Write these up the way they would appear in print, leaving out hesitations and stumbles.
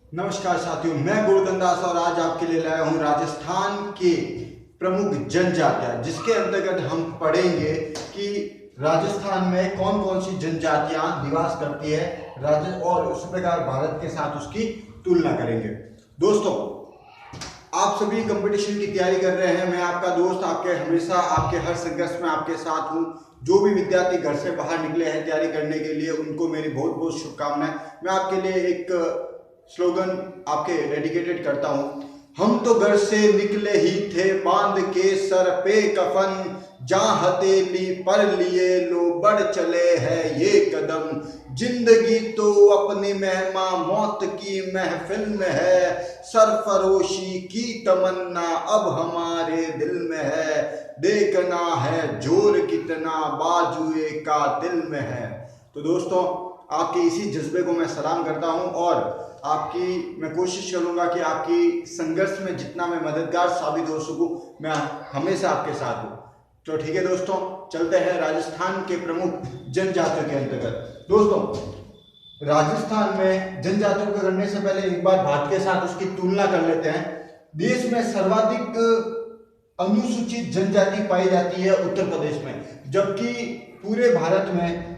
नमस्कार साथियों, मैं गोवर्धन दास और आज आपके लिए लाया हूं राजस्थान के प्रमुख जनजातियां, जिसके अंतर्गत हम पढ़ेंगे कि राजस्थान में कौन कौन सी जनजातियां निवास करती है और उस प्रकार भारत के साथ उसकी तुलना करेंगे। दोस्तों, आप सभी कंपटीशन की तैयारी कर रहे हैं। मैं आपका दोस्त हमेशा आपके हर संघर्ष में आपके साथ हूं। जो भी विद्यार्थी घर से बाहर निकले हैं तैयारी करने के लिए, उनको मेरी बहुत बहुत शुभकामनाएं। मैं आपके लिए एक स्लोगन आपके डेडिकेटेड करता हूं। हम तो घर से निकले ही थे, बांध के सर पे कफन, जहां हथेली पर लिए लो बढ़ चले हैं ये कदम। जिंदगी तो अपनी मेहमा मौत की महफिल में है, सरफरोशी की तमन्ना अब हमारे दिल में है। देखना है जोर कितना बाजुए का दिल में है। तो दोस्तों, आपके इसी जज्बे को मैं सलाम करता हूं और मैं कोशिश करूंगा कि आपकी संघर्ष में जितना मैं मददगार साबित हो सकूं, मैं हमेशा आपके साथ हूं। तो ठीक है दोस्तों, चलते हैं राजस्थान के प्रमुख जनजातियों के अंतर्गत। दोस्तों, राजस्थान में जनजातियों को करने से पहले एक बार भारत के साथ उसकी तुलना कर लेते हैं। देश में सर्वाधिक अनुसूचित जनजाति पाई जाती है उत्तर प्रदेश में, जबकि पूरे भारत में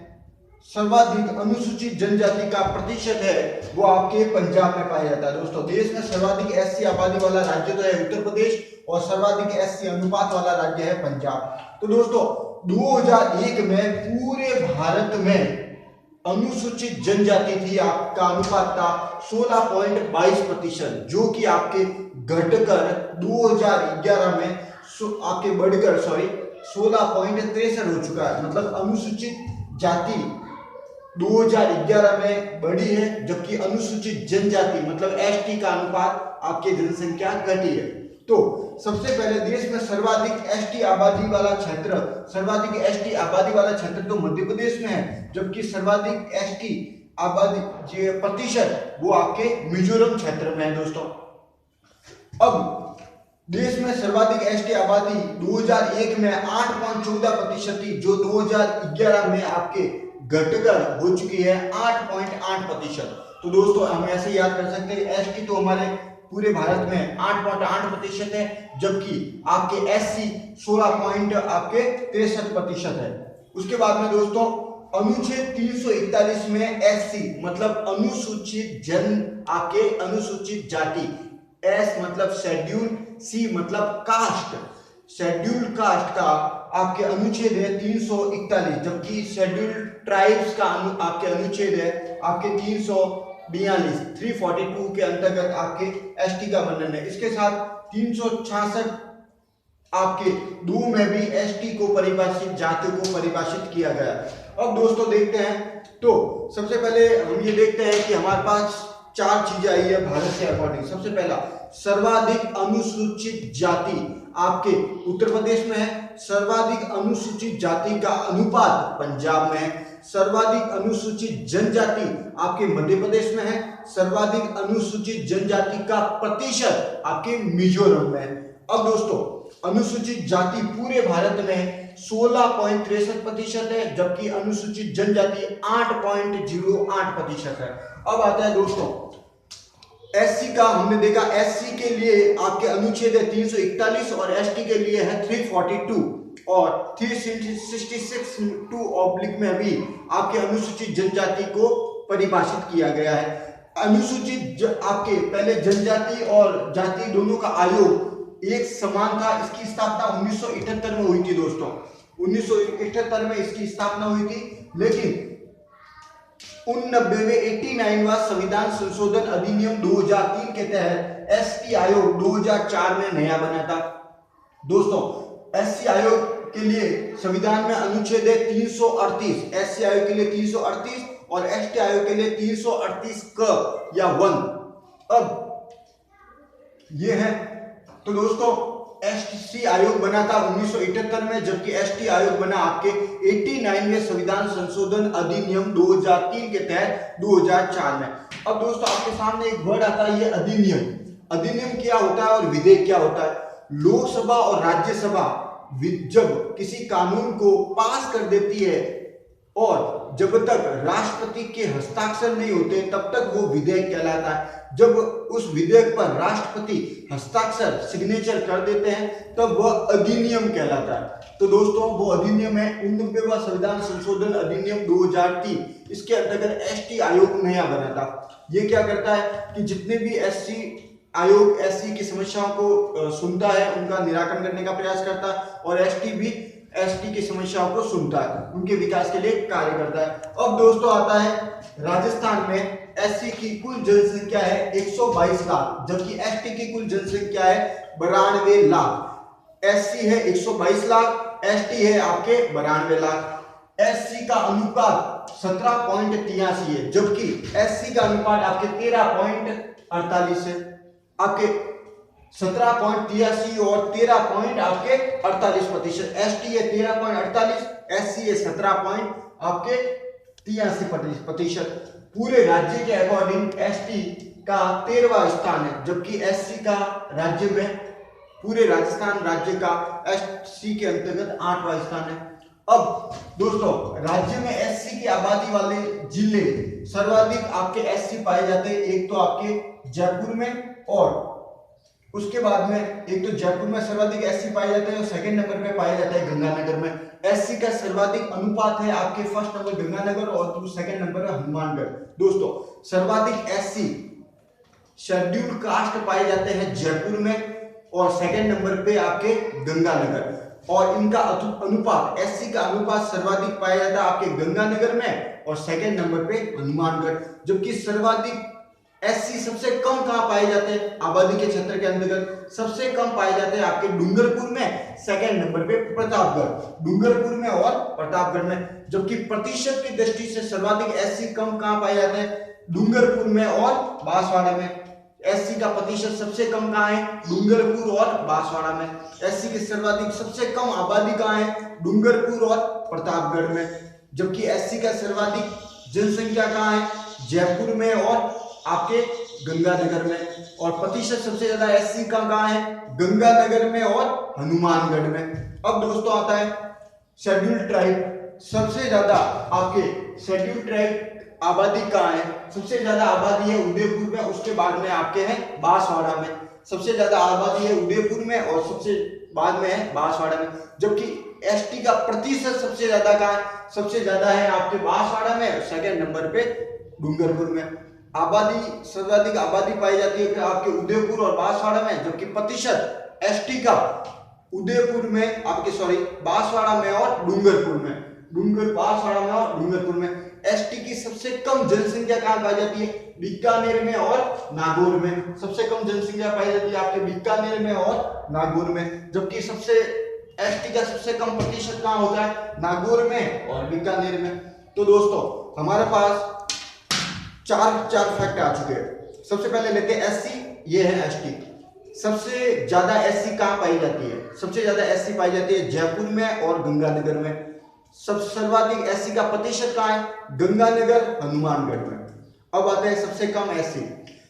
सर्वाधिक अनुसूचित जनजाति का प्रतिशत है वो आपके पंजाब में पाया जाता है। दोस्तों, देश में सर्वाधिक एससी आबादी वाला राज्य तो है उत्तर प्रदेश और सर्वाधिक एससी अनुपात वाला राज्य है पंजाब। तो दोस्तों, 2001 में पूरे भारत में अनुसूचित जनजाति थी, आपका अनुपात था 16.22%, जो कि आपके घटकर 2011 में आपके बढ़कर 16.63 हो चुका है। मतलब अनुसूचित जाति 2011 में बढ़ी है, जबकि अनुसूचित जनजाति मतलब एसटी का अनुपात आपकी जनसंख्या घटी है। तो सबसे पहले देश में सर्वाधिक एसटी आबादी वाला क्षेत्र तो मध्य प्रदेश में है, जबकि सर्वाधिक एसटी आबादी प्रतिशत वो आपके मिजोरम क्षेत्र में है। दोस्तों, अब देश में सर्वाधिक एसटी आबादी 2001 में 8.14% थी, जो 2011 में आपके घटकर हो चुकी है 8.8%। तो दोस्तों, हम ऐसे याद कर सकते हैं, एसटी तो हमारे पूरे भारत में 8.8% है, जबकि आपके एससी 16.63% है। उसके बाद में दोस्तों, अनुच्छेद 341 में एससी मतलब अनुसूचित जाति, एस मतलब शेड्यूल, सी मतलब कास्ट, शेड्यूल कास्ट का आपके अनुच्छेद है 341, जबकि शेड्यूल ट्राइब्स का आपके अनुच्छेद है आपके 342 के अंतर्गत आपके एसटी का वर्णन है। इसके साथ 366 आपके दो में भी एसटी को परिभाषित जातियों को परिभाषित किया गया। अब दोस्तों देखते हैं, तो सबसे पहले हम ये देखते हैं कि हमारे पास चार चीजें आई है भारत के अकॉर्डिंग। सबसे पहला, सर्वाधिक अनुसूचित जाति आपके उत्तर प्रदेश में है, सर्वाधिक अनुसूचित जाति का अनुपात पंजाब में है, सर्वाधिक अनुसूचित जनजाति आपके मध्य प्रदेश में है, सर्वाधिक अनुसूचित जनजाति का प्रतिशत आपके मिजोरम में है। अब दोस्तों, अनुसूचित जाति पूरे भारत में 16.63% है, जबकि अनुसूचित जनजाति 8.08% है। अब आता है दोस्तों एससी का। हमने देखा एससी के लिए आपके अनुच्छेद है 341 और एसटी के लिए है 342 और 366(2) में भी आपके अनुसूचित जनजाति को परिभाषित किया गया है। अनुसूचित आपके पहले जनजाति और जाति दोनों का आयोग एक समान था। इसकी स्थापना 1978 में हुई थी। दोस्तों, 1978 में इसकी स्थापना हुई थी, लेकिन 89वां संविधान संशोधन अधिनियम 2003 के तहत एसटी आयोग 2004 में नया बना था। दोस्तों, एससी आयोग के लिए संविधान में अनुच्छेद है 338, एससी आयोग के लिए 338 और एसटी आयोग के लिए 338 क या 1। अब ये है, तो दोस्तों एससी आयोग बना था 1978 में, जबकि एसटी आयोग बना आपके 89वें संविधान संशोधन अधिनियम 2003 के तहत 2004 में। अब दोस्तों, आपके सामने एक वर्ड आता है, ये अधिनियम। अधिनियम क्या होता है और विधेयक क्या होता है? लोकसभा और राज्यसभा जब किसी कानून को पास कर देती है और जब तक राष्ट्रपति के हस्ताक्षर नहीं होते तब तक वो विधेयक कहलाता है। जब उस विधेयक पर राष्ट्रपति हस्ताक्षर सिग्नेचर कर देते हैं तब वह अधिनियम कहलाता है। तो दोस्तों वो अधिनियम है 89वां संविधान संशोधन अधिनियम 2003। इसके अंतर्गत एसटी आयोग नया बना था। ये क्या करता है कि जितने भी एससी आयोग एससी की समस्याओं को सुनता है, उनका निराकरण करने का प्रयास करता है, और एसटी भी एसटी की समस्याओं को सुनता है, उनके विकास के लिए कार्य करता है। अब दोस्तों आता है राजस्थान में एससी की कुल जनसंख्या है 122 लाख, जबकि एसटी की कुल जनसंख्या है 92 लाख। एससी है 122 लाख, एसटी है आपके 92 लाख। एससी का अनुपात 17.83 है, जबकि एससी का अनुपात आपके 13.48 है। आपके 17.83 और 13.48%। एसटी है 13.48, एससी है 17.83%। पूरे राज्य के अकॉर्डिंग एसटी का 13वां स्थान है, जबकि एससी का राज्य में पूरे राजस्थान राज्य का एससी के अंतर्गत 8वां स्थान है। अब दोस्तों राज्य में एससी की आबादी वाले जिले सर्वाधिक आपके एससी पाए जाते हैं। एक तो आपके जयपुर में, और उसके बाद में एक तो जयपुर में सर्वाधिक एससी पाए जाते हैं और सेकंड नंबर पे पाया जाता है गंगानगर में। एससी का सर्वाधिक अनुपात है आपके फर्स्ट नंबर गंगानगर और सेकंड नंबर है हनुमानगढ़। दोस्तों सर्वाधिक एससी शेड्यूल्ड कास्ट पाए जाते हैं जयपुर में और सेकंड नंबर पे आपके गंगानगर, और इनका अनुपात एससी का अनुपात सर्वाधिक पाया जाता है आपके गंगानगर में और सेकंड नंबर पे हनुमानगढ़। जबकि सर्वाधिक एससी सबसे कम कहां पाए जाते हैं आबादी के क्षेत्र के अंतर्गत? सबसे कम पाए जाते हैं आपके डूंगरपुर में, सेकंड नंबर पे प्रतापगढ़, डूंगरपुर में और प्रतापगढ़ में। जबकि प्रतिशत की दृष्टि से सर्वाधिक एससी कम कहां पाए जाते हैं? डूंगरपुर में और बांसवाड़ा में। एससी का प्रतिशत सबसे कम कहां है? डूंगरपुर और बांसवाड़ा में। एससी की सर्वाधिक सबसे कम आबादी कहां है? डूंगरपुर और प्रतापगढ़ में। जबकि एससी का सर्वाधिक जनसंख्या कहां है? जयपुर में और आपके गंगानगर में। और प्रतिशत सबसे ज्यादा एससी का कहां है? गंगानगर में और हनुमानगढ़ में। अब दोस्तों आता है शेड्यूल्ड ट्राइब। सबसे ज्यादा आपके शेड्यूल्ड ट्राइब आबादी कहां है? सबसे ज्यादा आबादी है उदयपुर में, उसके बाद में आपके है बांसवाड़ा में। सबसे ज्यादा आबादी है उदयपुर में और सबसे बाद में है बांसवाड़ा में। जबकि एसटी का प्रतिशत सबसे ज्यादा कहां है? सबसे ज्यादा है आपके बांसवाड़ा में और सेकंड नंबर पे डूंगरपुर में। आबादी सर्वाधिक आबादी पाई जाती है आपके उदयपुर और बांसवाड़ा में, जबकि प्रतिशत एसटी का उदयपुर में आपके बांसवाड़ा में और डूंगरपुर में, बांसवाड़ा में और डूंगरपुर में। एसटी की सबसे कम जनसंख्या कहां पाई जाती है? बीकानेर में और नागौर में। सबसे कम जनसंख्या पाई जाती है आपके बीकानेर में और नागौर में। जबकि सबसे एसटी का सबसे कम प्रतिशत कहां होता है? नागौर में और बीकानेर में। तो दोस्तों हमारे पास चार फैक्ट आ चुके हैं। सबसे पहले लेते हैं एससी, ये है एसटी। सबसे ज्यादा एससी कहां पाई जाती है? सबसे ज्यादा एससी पाई जाती है जयपुर में और गंगानगर में। सर्वाधिक एससी का प्रतिशत कहां है? गंगानगर, हनुमानगढ़ में। अब आते हैं सबसे कम एससी।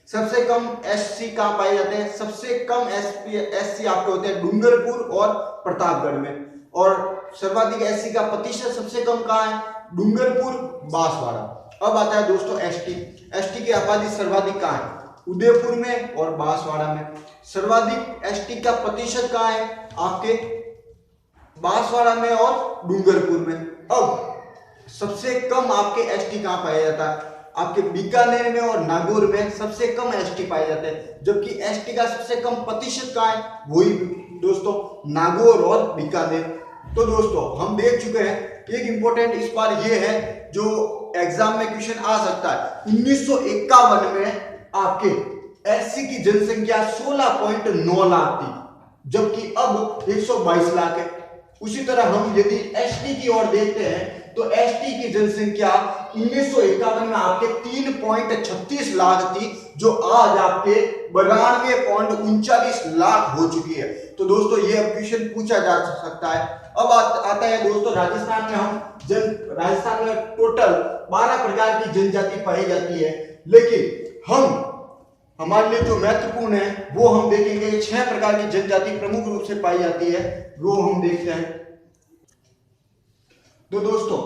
सबसे कम एससी कहां पाए जाते हैं? सबसे कम एससी आपके होते हैं डूंगरपुर और प्रतापगढ़ में। और सर्वाधिक एससी का प्रतिशत सबसे कम कहां है? डूंगरपुर, बांसवाड़ा। अब आता है दोस्तों एसटी। एसटी की आबादी सर्वाधिक कहां है? उदयपुर में और बांसवाड़ा में। सर्वाधिक एसटी का प्रतिशत कहां है? आपके बांसवाड़ा में और डूंगरपुर में। अब सबसे कम आपके एसटी कहां पाया जाता है? आपके बीकानेर में और नागौर में सबसे कम एसटी पाए जाते हैं। जबकि एसटी का सबसे कम प्रतिशत कहां है? वही दोस्तों नागौर और बीकानेर। तो दोस्तों हम देख चुके हैं। एक इंपॉर्टेंट इस बार ये है जो एग्जाम में क्वेश्चन आ सकता है। 1951 में आपके एससी की जनसंख्या 16.9 लाख थी, जबकि अब 122 लाख है। उसी तरह हम यदि एसटी की ओर देखते हैं तो एसटी की जनसंख्या 1951 में आपके 3.36 लाख थी, जो आज आपके 92.39 लाख हो चुकी है। तो दोस्तों ये क्वेश्चन पूछा जा सकता है। अब आता है दोस्तों राजस्थान में राजस्थान में टोटल 12 प्रकार की जनजाति पाई जाती है, लेकिन हमारे लिए जो महत्वपूर्ण है वो हम देखेंगे। 6 प्रकार की जनजाति प्रमुख रूप से पाई जाती है, वो हम देखते हैं। तो दोस्तों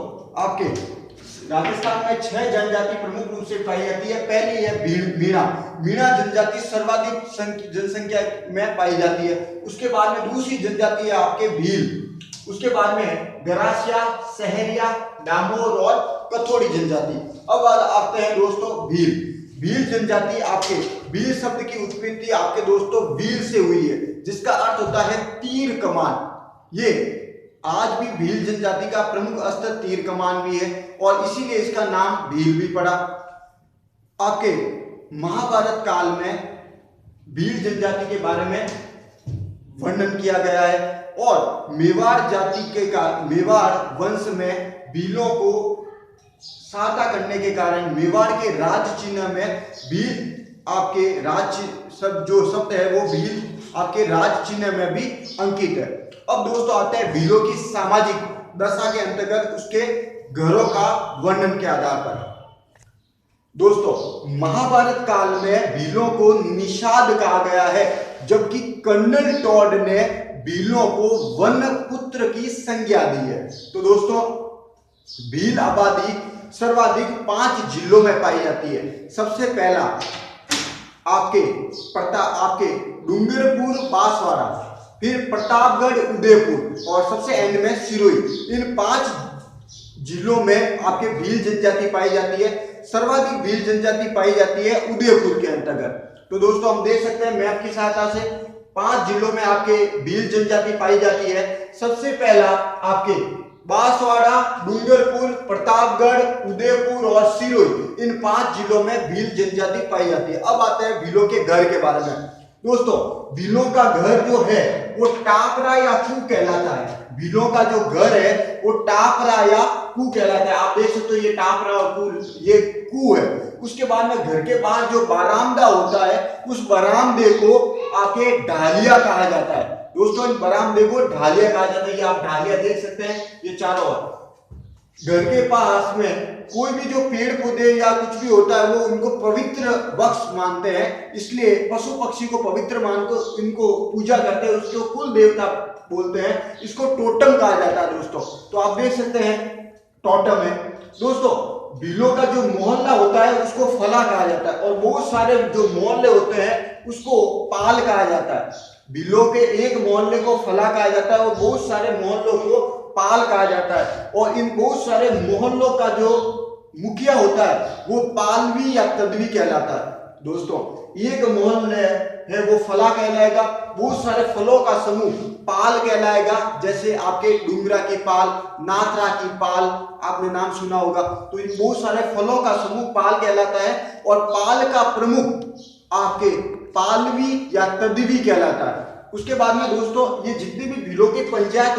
आपके राजस्थान में 6 जनजाति प्रमुख रूप से पाई जाती है। पहली है मीणा। मीणा जनजाति सर्वाधिक जनसंख्या में पाई जाती है। उसके बाद में दूसरी जनजाति है आपके भील। उसके बाद में गरासिया, सहरिया, डामोर और कथोड़ी जनजाति। अब आते हैं दोस्तों भील। भील जनजाति आपके भील शब्द की उत्पत्ति आपके दोस्तों भील से हुई है, जिसका अर्थ होता है तीर कमान। ये आज भी भील जनजाति का प्रमुख अस्त्र तीर कमान भी है और इसीलिए इसका नाम भील भी पड़ा। आपके महाभारत काल में भील जनजाति के बारे में वर्णन किया गया है और मेवाड़ जाति के मेवाड़ वंश में भीलों को सहायता करने के कारण मेवाड़ के राज चिन्ह में भील आपके राज जो शब्द है वो भील आपके राज चिन्ह में भी अंकित है। अब दोस्तों आते हैं भीलों की सामाजिक दशा के अंतर्गत उसके घरों का वर्णन के आधार पर। दोस्तों महाभारत काल में भीलों को निषाद कहा गया है, जबकि कर्नल टॉड ने भीलों को वन पुत्र की संज्ञा दी है। तो दोस्तों भील आबादी सर्वाधिक 5 जिलों में पाई जाती है। सबसे पहला आपके डूंगरपुर बांसवाड़ा, फिर प्रतापगढ़ उदयपुर और सबसे एंड में सिरोही। इन 5 जिलों में आपके भील जनजाति पाई जाती है। सर्वाधिक भील जनजाति पाई जाती है उदयपुर के अंतर्गत। तो दोस्तों हम देख सकते हैं मैप की सहायता से 5 जिलों में आपके भील जनजाति पाई जाती है। सबसे पहला आपके बांसवाड़ा, डूंगरपुर, प्रतापगढ़, उदयपुर और सिरोही। इन 5 जिलों में भील जनजाति पाई जाती है। अब आते हैं भीलों के घर के बारे में। दोस्तों भीलों का घर जो है वो टापरा या कू कहलाता है। भीलों का जो घर है वो टापरा या कू कहलाता है। आप देख सकते हो ये टापरा और कू, ये कू है। उसके बाद में घर के बाहर जो बरामदा होता है उस बरामदे को आके ढालिया कहा जाता है। दोस्तों इन बरामदे को ढालिया कहा जाता है। ये आप ढालिया देख सकते हैं, ये चारों ओर। घर के पास में कोई भी जो पेड़ पौधे या कुछ भी होता है वो उनको पवित्र वृक्ष मानते हैं, इसलिए पशु पक्षी को पवित्र मानकर इनको पूजा करते हैं। उसको कुल देवता बोलते हैं। इसको टोटम कहा जाता है दोस्तों। तो आप देख सकते हैं टोटम है। दोस्तों भीलों का जो मोहल्ला होता है उसको फला कहा जाता है और बहुत सारे जो मोहल्ले होते हैं उसको पाल कहा जाता है। भीलों के एक मोहल्ले को फला कहा जाता है और बहुत सारे मोहल्लों को पाल कहा जाता है। और इन बहुत सारे मोहल्लों का जो मुखिया होता है वो पालवी या तदवी कहलाता है। दोस्तों एक मोहल्ले है वो फला कहलाएगा। बहुत सारे फलों का समूह पाल कहलाएगा, जैसे आपके डूंगरा की पाल, नाथरा की पाल, आपने नाम सुना होगा। तो इन बहुत सारे फलों का समूह पाल कहलाता है और पाल का प्रमुख आपके पालवी या तदवी कहलाता है। उसके बाद में दोस्तों ये जितनी भी भीलों की पंचायत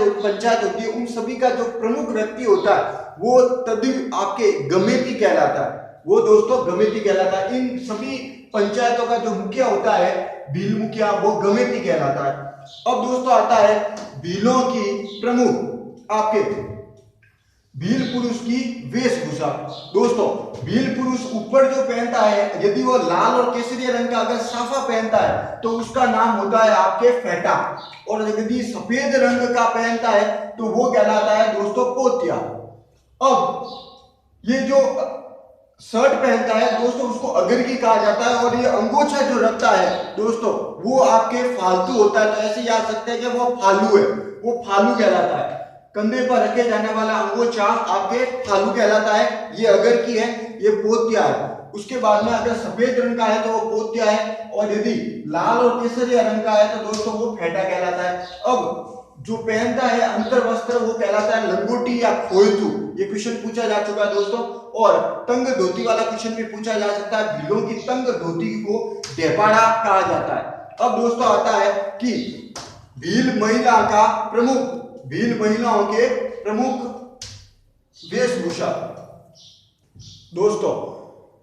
होती है उन सभी का जो प्रमुख व्यक्ति होता है वो तदवी आपके गमेती कहलाता है। वो दोस्तों गमेती कहलाता है। इन सभी पंचायतों का जो मुखिया होता है भील मुखिया, वो गमेती कहलाता है। अब दोस्तों आता है भीलों की प्रमुख आपके भील पुरुष की वेशभूषा। दोस्तों भील पुरुष ऊपर जो पहनता है, यदि वो लाल और केसरिया रंग का अगर साफा पहनता है तो उसका नाम होता है आपके फेटा, और यदि सफेद रंग का पहनता है तो वो कहलाता है दोस्तों पोतिया। अब ये जो शर्ट पहनता है दोस्तों उसको अगरगी कहा जाता है और ये अंगोछा जो रखता है दोस्तों वो आपके फालतू होता है। तो ऐसे याद सकते हैं कि वो फालू है, वो फालू कहलाता है। कंधे पर रखे जाने वाला अंगोछा आपके फालू कहलाता है। ये अगर की है ये पोतिया है। उसके बाद में अगर सफेद रंग का है तो वो पोतिया है और यदि लाल और केसरिया रंग का है तो दोस्तों वो फेटा कहलाता है। अब जो पहनता है अंतर वस्त्र वो कहलाता है लंगोटी या खोयतू। ये क्वेश्चन पूछा जा चुका है दोस्तों। और तंग धोती वाला क्वेश्चन भी पूछा जा सकता है। भीलों की तंग धोती को ढेपाड़ा कहा जाता है। अब दोस्तों आता है कि भील महिलाओं के प्रमुख वेशभूषा। दोस्तों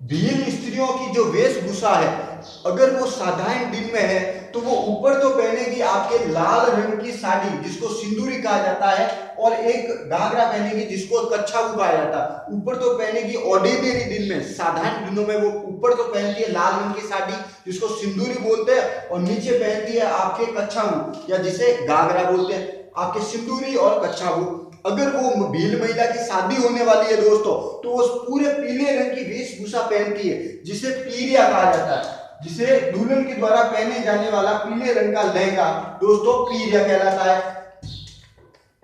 भील स्त्रियों की जो वेशभूषा है अगर वो साधारण दिन में है तो वो ऊपर तो पहनेगी आपके लाल रंग की साड़ी जिसको सिंदूरी कहा जाता है और एक घाघरा पहनेगी जिसको कच्छा कहा जाता है। ऊपर तो पहनेगी ऑर्डिनरी दिन में, साधारण दिनों में वो ऊपर तो पहनती है लाल रंग की साड़ी जिसको सिंदूरी बोलते हैं और नीचे पहनती है आपके कच्छा या जिसे घाघरा बोलते हैं। आपके सिंदूरी और कच्छा अगर वो भील महिला की शादी होने वाली है दोस्तों, तो वो पूरे पीले रंग की वेशभूषा पहनती है, जिसे पीरिया कहा जाता है। जिसे दुल्हन के द्वारा पहने जाने वाला पीले रंग का लहंगा दोस्तों पीरिया कहलाता है।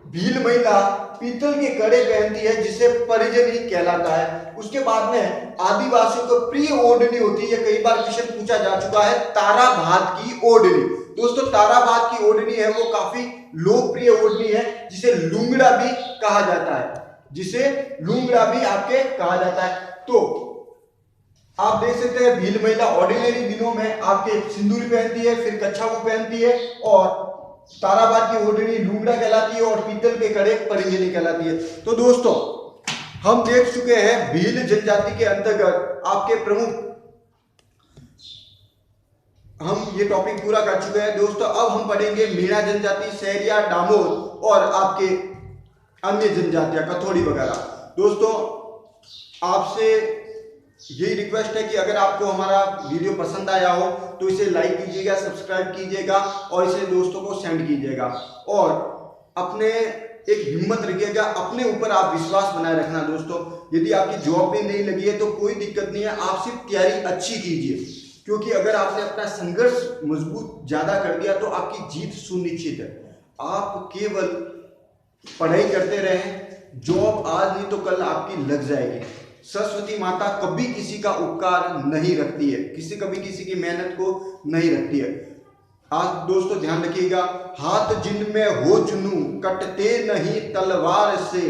भील महिला पीतल के कड़े पहनती है, जिसे परिजनी कहलाता है। उसके बाद में आदिवासियों को प्रिय ओढ़नी होती है, कई बार क्वेश्चन पूछा जा चुका है, तारा भात की ओढ़नी। दोस्तों तारा भात की ओढ़नी है वो काफी लोकप्रिय ओढ़नी है, जिसे लुंगड़ा भी कहा जाता है, जिसे लुंगड़ा भी आपके कहा जाता है। तो आप देख सकते हैं भील महिला ऑर्डिनरी दिनों में आपके सिंदूरी पहनती है, फिर कच्छाऊ पहनती है, और ताराबाद की ओढ़नी लुंगड़ा कहलाती है, और पीतल के कड़े परिंजनी कहलाती है। तो दोस्तों हम देख चुके हैं भील जनजाति के अंतर्गत आपके प्रमुख, हम ये टॉपिक पूरा कर चुके हैं दोस्तों। अब हम पढ़ेंगे मीणा जनजाति, सहरिया, डामोर और आपके अन्य जनजातियां, कथोड़ी वगैरह। दोस्तों आपसे यही रिक्वेस्ट है कि अगर आपको हमारा वीडियो पसंद आया हो तो इसे लाइक कीजिएगा, सब्सक्राइब कीजिएगा और इसे दोस्तों को सेंड कीजिएगा, और अपने एक हिम्मत रखिएगा, अपने ऊपर आप विश्वास बनाए रखना दोस्तों। यदि आपकी जॉब भी नहीं लगी है तो कोई दिक्कत नहीं है, आप सिर्फ तैयारी अच्छी कीजिए, क्योंकि अगर आपने अपना संघर्ष मजबूत ज्यादा कर दिया तो आपकी जीत सुनिश्चित है। आप केवल पढ़ाई करते रहें, जॉब आज नहीं तो कल आपकी लग जाएगी। सरस्वती माता कभी किसी का उपकार नहीं रखती है, कभी किसी की मेहनत को नहीं रखती है। आज दोस्तों ध्यान रखिएगा, हाथ जिनमें हो जुनू कटते नहीं तलवार से,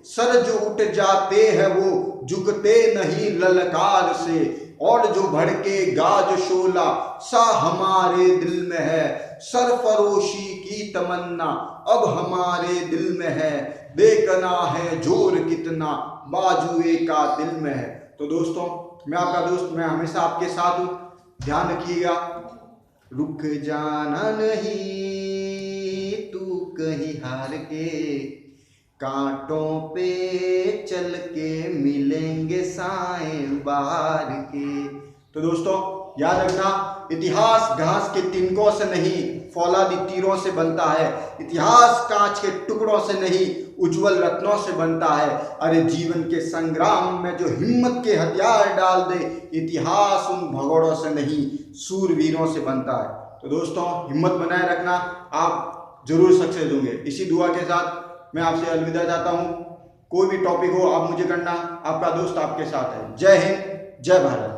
सर जो उठ जाते हैं वो झुकते नहीं ललकार से, और जो भड़के गाज शोला सा हमारे दिल में है, सरफरोशी की तमन्ना अब हमारे दिल में है, देखना है जोर कितना बाजुए का दिल में है। तो दोस्तों मैं आपका दोस्त, मैं हमेशा आपके साथ हूं, ध्यान रखिएगा। रुक जाना नहीं तू कहीं हार के, कांटों पे चल के मिलेंगे साएं बाहर के। तो दोस्तों याद रखना, इतिहास घास के तिनकों से नहीं फौलादी तीरों से बनता है, इतिहास कांच के टुकड़ों से नहीं उज्जवल रत्नों से बनता है। अरे जीवन के संग्राम में जो हिम्मत के हथियार डाल दे, इतिहास उन भगोड़ों से नहीं सूरवीरों से बनता है। तो दोस्तों हिम्मत बनाए रखना, आप जरूर सक्सेस होंगे। इसी दुआ के साथ मैं आपसे अलविदा चाहता हूँ। कोई भी टॉपिक हो आप मुझे करना, आपका दोस्त आपके साथ है। जय हिंद, जय भारत।